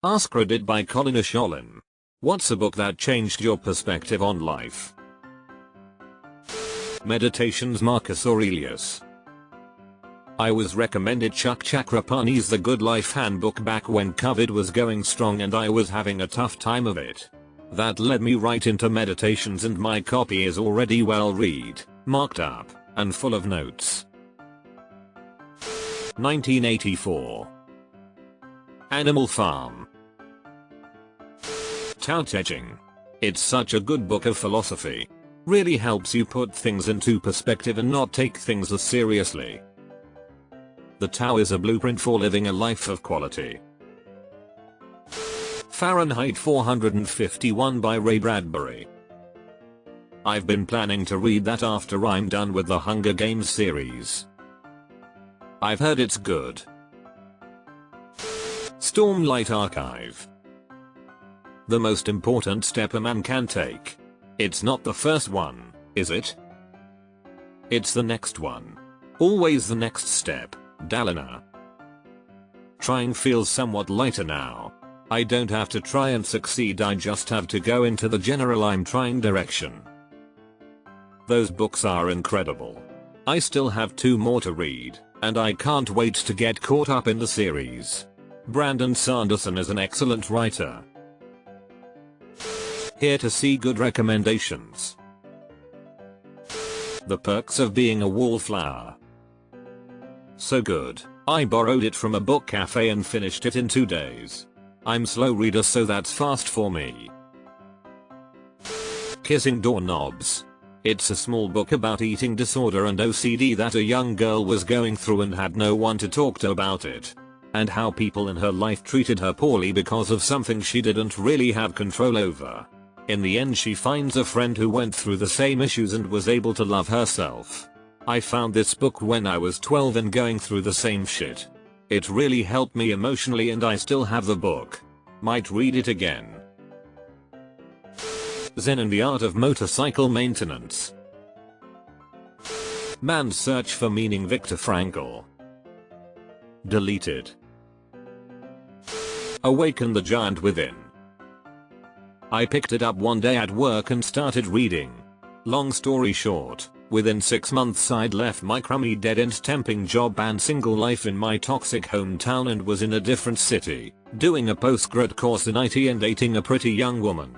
AskReddit by Colin Asholin. What's a book that changed your perspective on life? Meditations, Marcus Aurelius. I was recommended Chuck Chakrapani's The Good Life Handbook back when COVID was going strong and I was having a tough time of it. That led me right into meditations, and my copy is already well read, marked up, and full of notes. 1984. Animal Farm. Tao Te Ching. It's such a good book of philosophy. Really helps you put things into perspective and not take things as seriously. The Tao is a blueprint for living a life of quality. Fahrenheit 451 by Ray Bradbury. I've been planning to read that after I'm done with the Hunger Games series. I've heard it's good. Stormlight Archive. The most important step a man can take. It's not the first one, is it? It's the next one. Always the next step, Dalina. Trying feels somewhat lighter now. I don't have to try and succeed, I just have to go into the general I'm trying direction. Those books are incredible. I still have 2 more to read, and I can't wait to get caught up in the series. Brandon Sanderson is an excellent writer. Here to see good recommendations. The Perks of Being a Wallflower. So good, I borrowed it from a book cafe and finished it in 2 days. I'm slow reader, so that's fast for me. Kissing Doorknobs. It's a small book about eating disorder and OCD that a young girl was going through and had no one to talk to about it. And how people in her life treated her poorly because of something she didn't really have control over. In the end, she finds a friend who went through the same issues and was able to love herself. I found this book when I was 12 and going through the same shit. It really helped me emotionally and I still have the book. Might read it again. Zen and the Art of Motorcycle Maintenance. Man's Search for Meaning, Viktor Frankl. Deleted. Awaken the Giant Within. I picked it up one day at work and started reading. Long story short, within 6 months I'd left my crummy dead-end temping job and single life in my toxic hometown and was in a different city, doing a postgrad course in IT and dating a pretty young woman.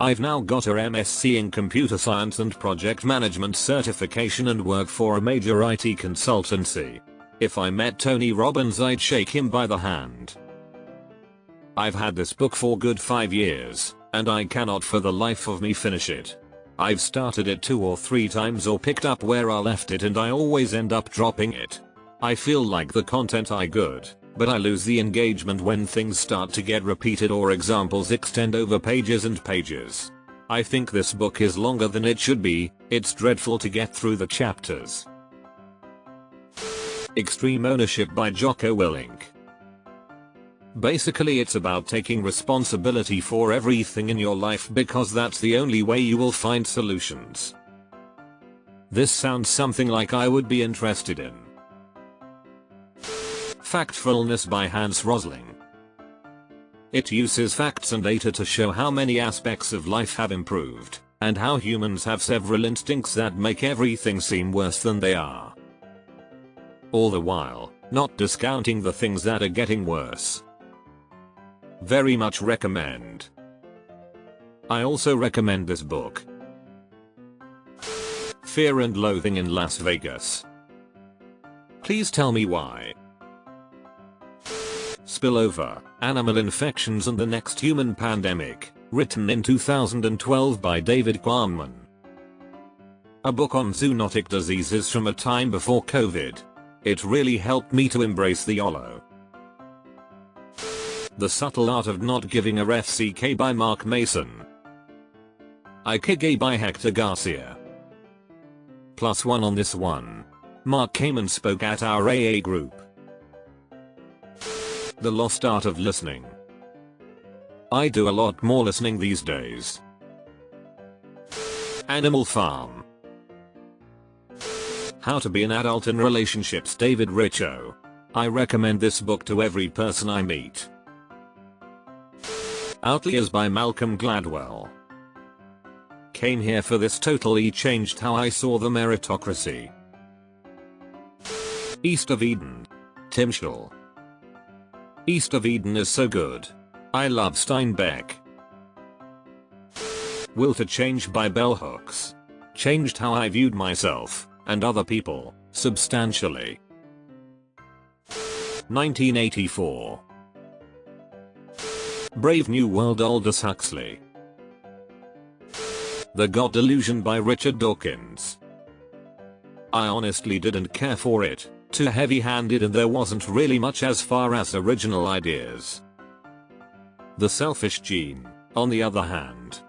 I've now got her MSc in computer science and project management certification and work for a major IT consultancy. If I met Tony Robbins, I'd shake him by the hand. I've had this book for good 5 years, and I cannot for the life of me finish it. I've started it 2 or 3 times or picked up where I left it and I always end up dropping it. I feel like the content is good, but I lose the engagement when things start to get repeated or examples extend over pages and pages. I think this book is longer than it should be. It's dreadful to get through the chapters. Extreme Ownership by Jocko Willink. Basically it's about taking responsibility for everything in your life because that's the only way you will find solutions. This sounds something like I would be interested in. Factfulness by Hans Rosling. It uses facts and data to show how many aspects of life have improved, and how humans have several instincts that make everything seem worse than they are. All the while, not discounting the things that are getting worse. Very much recommend. I also recommend this book. Fear and Loathing in Las Vegas. Please tell me why. Spillover, Animal Infections and the Next Human Pandemic, written in 2012 by David Quammen. A book on zoonotic diseases from a time before COVID. It really helped me to embrace the YOLO. The Subtle Art of Not Giving a FCK by Mark Mason. Ikigai by Hector Garcia. +1 on this one. Mark came and spoke at our AA group. The Lost Art of Listening. I do a lot more listening these days. Animal Farm. How to Be an Adult in Relationships, David Richo. I recommend this book to every person I meet. Outliers by Malcolm Gladwell. Came here for this, totally changed how I saw the meritocracy. East of Eden. Tim Shaw. East of Eden is so good. I love Steinbeck. Will to Change by Bell Hooks. Changed how I viewed myself and other people substantially. 1984. Brave New World, Aldous Huxley. The God Delusion by Richard Dawkins. I honestly didn't care for it, too heavy-handed, and there wasn't really much as far as original ideas. The Selfish Gene, on the other hand,